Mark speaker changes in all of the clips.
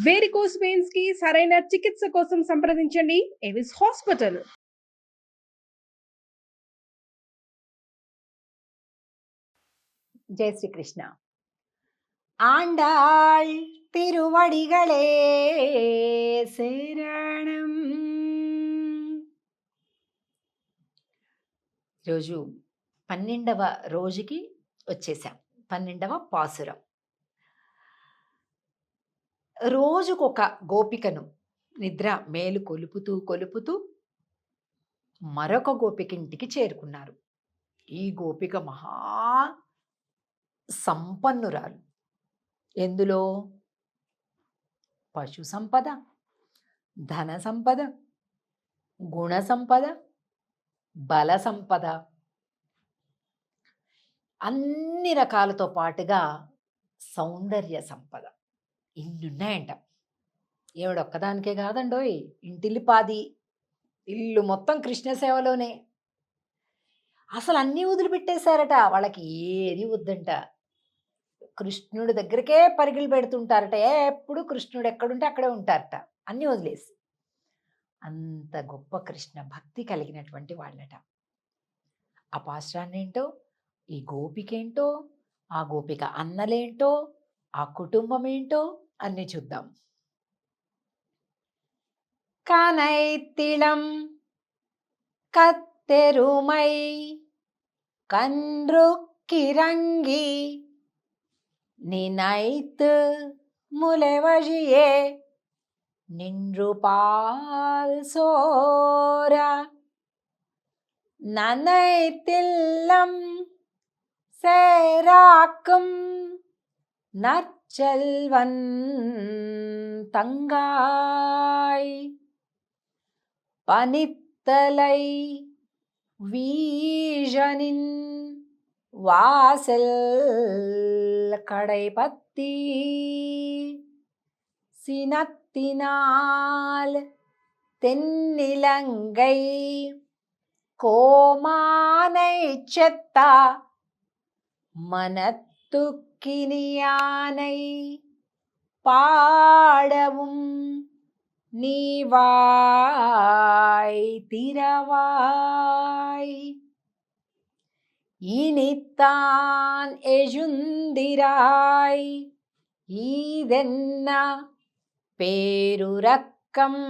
Speaker 1: Varicose veins కి సరైన చికిత్స కోసం సంప్రదించండి ఎవిస్ హాస్పిటల్.
Speaker 2: జై శ్రీకృష్ణ. ఆండాళ్ తిరువడిగళే శరణం. ఈరోజు 12వ రోజుకి వచ్చేసాం. 12వ పాసురం. రోజుకొక గోపికను నిద్ర మేలు కొలుపుతూ కొలుపుతూ మరొక గోపిక ఇంటికి చేరుకున్నారు. ఈ గోపిక మహా సంపన్నురాలు. ఎందులో? పశు సంపద, ధన సంపద, గుణ సంపద, బల సంపద, అన్ని రకాలతో పాటుగా సౌందర్య సంపద ఇన్నున్నాయంట. ఏవిడొక్కదానికే కాదండోయ్, ఇంటిల్లిపాది ఇల్లు మొత్తం కృష్ణ సేవలోనే. అసలు అన్నీ వదిలిపెట్టేశారట. వాళ్ళకి ఏది వద్దంట. కృష్ణుడి దగ్గరికే పరుగులు పెడుతుంటారట. ఎప్పుడు కృష్ణుడు ఎక్కడుంటే అక్కడే ఉంటారట, అన్నీ వదిలేసి. అంత గొప్ప కృష్ణ భక్తి కలిగినటువంటి వాళ్ళట. ఆ పాశ్రాన్ని ఏంటో, ఈ గోపికేంటో, ఆ గోపిక అన్నలేంటో, ఆ కుటుంబం ఏంటో అన్నీ చూద్దాం. కనైతిళం కత్తెరుమై கன்றுக்கிறங்கி நினைத்து முலைவழியே நின்று பால் சோர நனைத்தில்லம் சேராக்கும் நற்செல்வன் தங்காய் பனித்தலை வீழனின் வாசல் கடைபத்தி சினத்தினால் தென்னிலங்கை கோமானை செத்தா மனத்துக்கினியானை பாடவும் நீவாய் திரவாய் இனித்தான் எழுந்திராய் ஈதென்ன பேருரக்கம்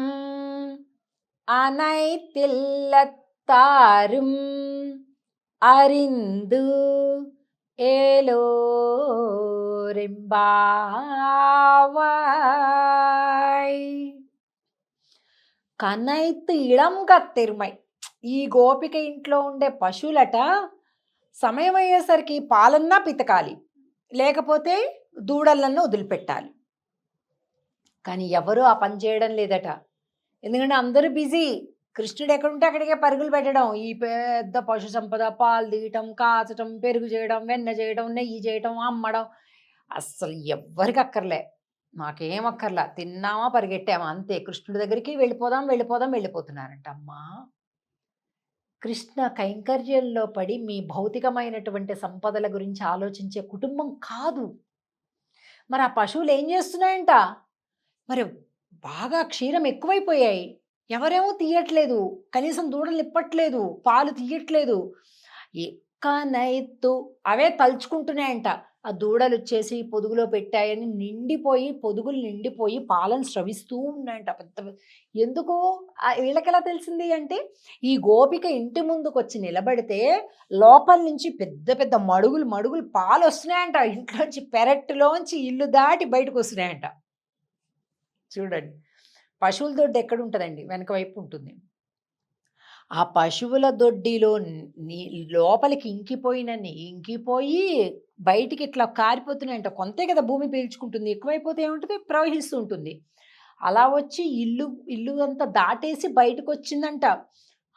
Speaker 2: அனைத்தில்லத்தாரும் அறிந்து ஏலோரெம்பாவாய். కనైతు ఇళం కత్తెరుమై. ఈ గోపిక ఇంట్లో ఉండే పశువులట సమయం అయ్యేసరికి పాలన్నా పితకాలి, లేకపోతే దూడలన్నా వదిలిపెట్టాలి. కానీ ఎవరూ ఆ పని చేయడం లేదట. ఎందుకంటే అందరూ బిజీ. కృష్ణుడు ఎక్కడుంటే అక్కడికే పరుగులు పెట్టడం. ఈ పెద్ద పశు సంపద, పాలు తీయటం, కాచటం, పెరుగు చేయడం, వెన్న చేయడం, నెయ్యి చేయటం, అమ్మడం అస్సలు ఎవ్వరికి అక్కర్లే. మాకేం అక్కర్లా, తిన్నామా పరిగెట్టామా అంతే. కృష్ణుడి దగ్గరికి వెళ్ళిపోదాం వెళ్ళిపోదాం వెళ్ళిపోతున్నారంట. అమ్మా, కృష్ణ కైంకర్యంలో పడి మీ భౌతికమైనటువంటి సంపదల గురించి ఆలోచించే కుటుంబం కాదు. మరి ఆ పశువులు ఏం చేస్తున్నాయంట? మరి బాగా క్షీరం ఎక్కువైపోయాయి. ఎవరేమో తీయట్లేదు, కనీసం దూడలు ఇప్పట్లేదు, పాలు తీయట్లేదు. ఎక్కనైతు అవే తలుచుకుంటున్నాయంట. ఆ దూడలు వచ్చేసి పొదుగులో పెట్టాయని నిండిపోయి, పొదుగులు నిండిపోయి పాలను స్రవిస్తూ ఉన్నాయంట. పెద్ద ఎందుకు వీళ్ళకెలా తెలిసింది అంటే, ఈ గోపిక ఇంటి ముందుకు వచ్చి నిలబడితే లోపల నుంచి పెద్ద పెద్ద మడుగులు మడుగులు పాలు వస్తున్నాయంట. ఇంట్లోంచి పెరట్టులోంచి ఇల్లు దాటి బయటకు వస్తున్నాయంట. చూడండి, పశువుల దొడ్డి ఎక్కడ ఉంటుందండి? వెనక వైపు ఉంటుంది. ఆ పశువుల దొడ్డిలో లోపలికి ఇంకిపోయి బయటికి ఇట్లా కారిపోతున్నాయంట. కొంతే కదా భూమి పీల్చుకుంటుంది, ఎక్కువైపోతే ఏముంటుంది, ప్రవహిస్తూ ఉంటుంది. అలా వచ్చి ఇల్లు అంతా దాటేసి బయటకు వచ్చిందంట.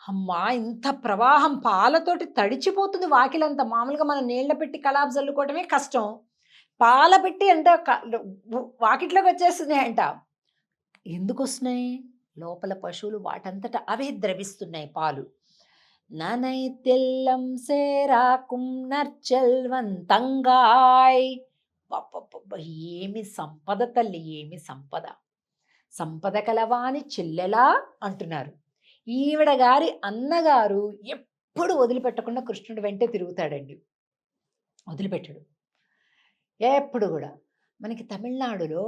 Speaker 2: అమ్మా, ఇంత ప్రవాహం పాలతోటి తడిచిపోతుంది వాకిలంతా. మామూలుగా మనం నీళ్ళ పెట్టి కలాబ్ చల్లుకోవటమే కష్టం, పాల పెట్టి అంటే వాకిట్లోకి వచ్చేస్తున్నాయంట. ఎందుకు వస్తున్నాయి? లోపల పశువులు వాటంతటా అవే ద్రవిస్తున్నాయి పాలు. ననై తెల్లం సేరాకుం నర్చెల్వంతంగాయ్. ఏమి సంపద తల్లి, ఏమి సంపద! సంపద కలవాని చెల్లెలా అంటున్నారు. ఈవిడ గారి అన్నగారు ఎప్పుడు వదిలిపెట్టకుండా కృష్ణుడి వెంటే తిరుగుతాడండి. వదిలిపెట్టడు ఎప్పుడు కూడా. మనకి తమిళనాడులో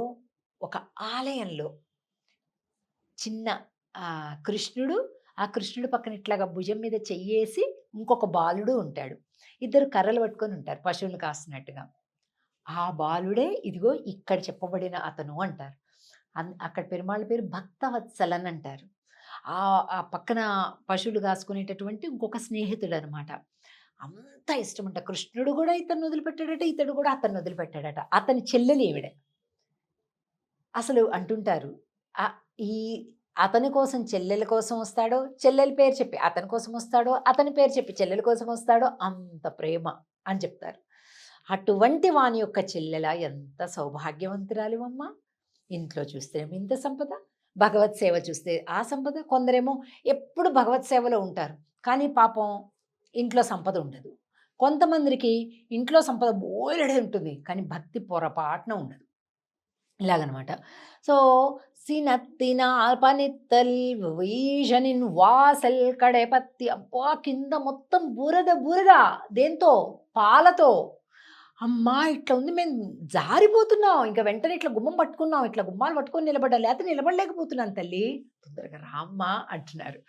Speaker 2: ఒక ఆలయంలో చిన్న కృష్ణుడు, ఆ కృష్ణుడు పక్కన ఇట్లాగా భుజం మీద చెయ్యేసి ఇంకొక బాలుడు ఉంటాడు. ఇద్దరు కర్రలు పట్టుకొని ఉంటారు పశువులు కాస్తున్నట్టుగా. ఆ బాలుడే ఇదిగో ఇక్కడ చెప్పబడిన అతను అంటారు. అక్కడ పెరుమాళ్ళ పేరు భక్తవత్సలన్ అంటారు. ఆ పక్కన పశువులు కాసుకునేటటువంటి ఇంకొక స్నేహితుడు అనమాట. అంత ఇష్టమంట. కృష్ణుడు కూడా ఇతన్ని వదిలిపెట్టాడట, ఇతడు కూడా అతన్ని వదిలిపెట్టాడట. అతని చెల్లెలు ఈవిడ. అసలు అంటుంటారు ఈ అతని కోసం చెల్లెల కోసం వస్తాడో, చెల్లెల పేరు చెప్పి అతని కోసం వస్తాడో, అతని పేరు చెప్పి చెల్లెల కోసం వస్తాడో, అంత ప్రేమ అని చెప్తారు. అటువంటి వాని యొక్క చెల్లెల ఎంత సౌభాగ్యవంతురాలివమ్మ. ఇంట్లో చూస్తేనేమో ఇంత సంపద, భగవత్ సేవ చూస్తే ఆ సంపద. కొందరేమో ఎప్పుడు భగవత్ సేవలో ఉంటారు, కానీ పాపం ఇంట్లో సంపద ఉండదు. కొంతమందికి ఇంట్లో సంపద బోలెడే ఉంటుంది, కానీ భక్తి పొరపాటున ఉండదు. ఇలాగనమాట. సో సినత్తినాల్ పనిత్తల్ వీషనిన్ వాసల్ కడెపత్తి. అబ్బా కింద మొత్తం బురద బురద. దేంతో? పాలతో. అమ్మా ఇట్లా ఉంది, మేము జారిపోతున్నాం. ఇంకా వెంటనే ఇట్లా గుమ్మం పట్టుకున్నాం, ఇట్లా గుమ్మాలు పట్టుకొని నిలబడ్డా, లేకపోతే నిలబడలేకపోతున్నాను తల్లి, తొందరగా రామ్మా అంటున్నారు.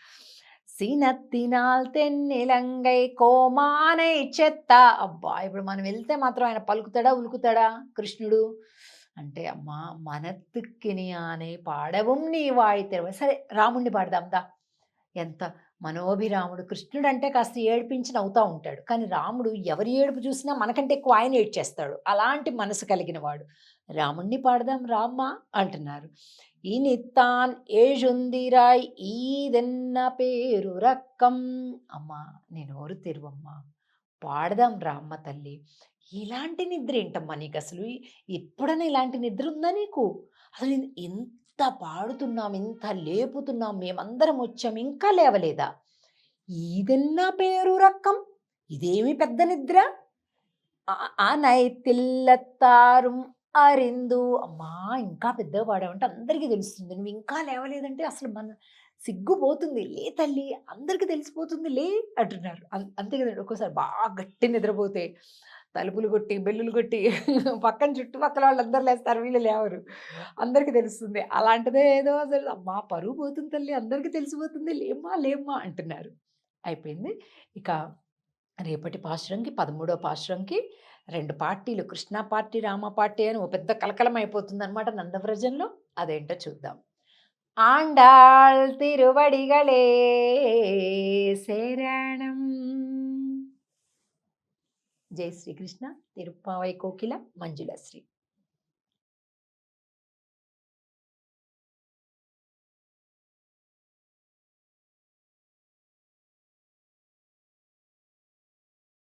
Speaker 2: సినత్తినాల్ తెన్నిలంగై కోమానై చెత్త. అబ్బా ఇప్పుడు మనం వెళ్తే మాత్రం ఆయన పలుకుతాడా ఉలుకుతాడా కృష్ణుడు అంటే, అమ్మా మనత్తుక్కినియానే పాడవం నీ వాయితే. సరే రాముణ్ణి పాడదాందా. ఎంత మనోభిరాముడు. కృష్ణుడు అంటే కాస్త ఏడిపించి నవ్వుతూ ఉంటాడు, కానీ రాముడు ఎవరి ఏడుపు చూసినా మనకంటే ఎక్కువ ఆయన ఏడ్చేస్తాడు. అలాంటి మనసు కలిగిన వాడు. రాముణ్ణి పాడదాం రామ్మా అంటున్నారు. ఈ నిత్తాన్ ఏజుందిరాయ్ ఈదెన్న పేరు రక్కం. అమ్మా నేను ఓరు తెరువమ్మా, పాడదాం రామ్మ తల్లి. ఇలాంటి నిద్ర ఏంటమ్మా నీకు అసలు? ఎప్పుడైనా ఇలాంటి నిద్ర ఉందా నీకు? అసలు ఎంత పాడుతున్నాం, ఎంత లేపుతున్నాం, మేమందరం వచ్చాం, ఇంకా లేవలేదా? ఈదెన్నా పేరు రక్కం, ఇదేమి పెద్ద నిద్ర. నైతిల్లత్తారు అరిందు. అమ్మా ఇంకా పెద్దగా పాడావంటే అందరికీ తెలుస్తుంది, నువ్వు ఇంకా లేవలేదంటే అసలు మన సిగ్గుపోతుంది. లే తల్లి, అందరికీ తెలిసిపోతుంది, లే అంటున్నారు. అంతే కదండి. ఒక్కోసారి బాగా గట్టి నిద్రపోతే తలుపులు కొట్టి బెల్లులు కొట్టి పక్కన చుట్టుపక్కల వాళ్ళందరూ లేస్తారు, వీళ్ళు లేవరు, అందరికీ తెలుస్తుంది. అలాంటిదే ఏదో అసలు అమ్మా పరువు పోతుంది తల్లి, అందరికీ తెలిసిపోతుంది, లేమ్మా లేమ్మా అంటున్నారు. అయిపోయింది. ఇక రేపటి పాశురంకి 13వ పాశురంకి 2 పార్టీలు, కృష్ణ పార్టీ రామ పార్టీ అని ఓ పెద్ద కలకలం అయిపోతుంది అనమాట నందవ్రజంలో. అదేంటో చూద్దాం. ఆండాళ్ తిరువడిగళే శరణం. జై శ్రీకృష్ణ. తిరుప్పావై కోకిల మంజులశ్రీ.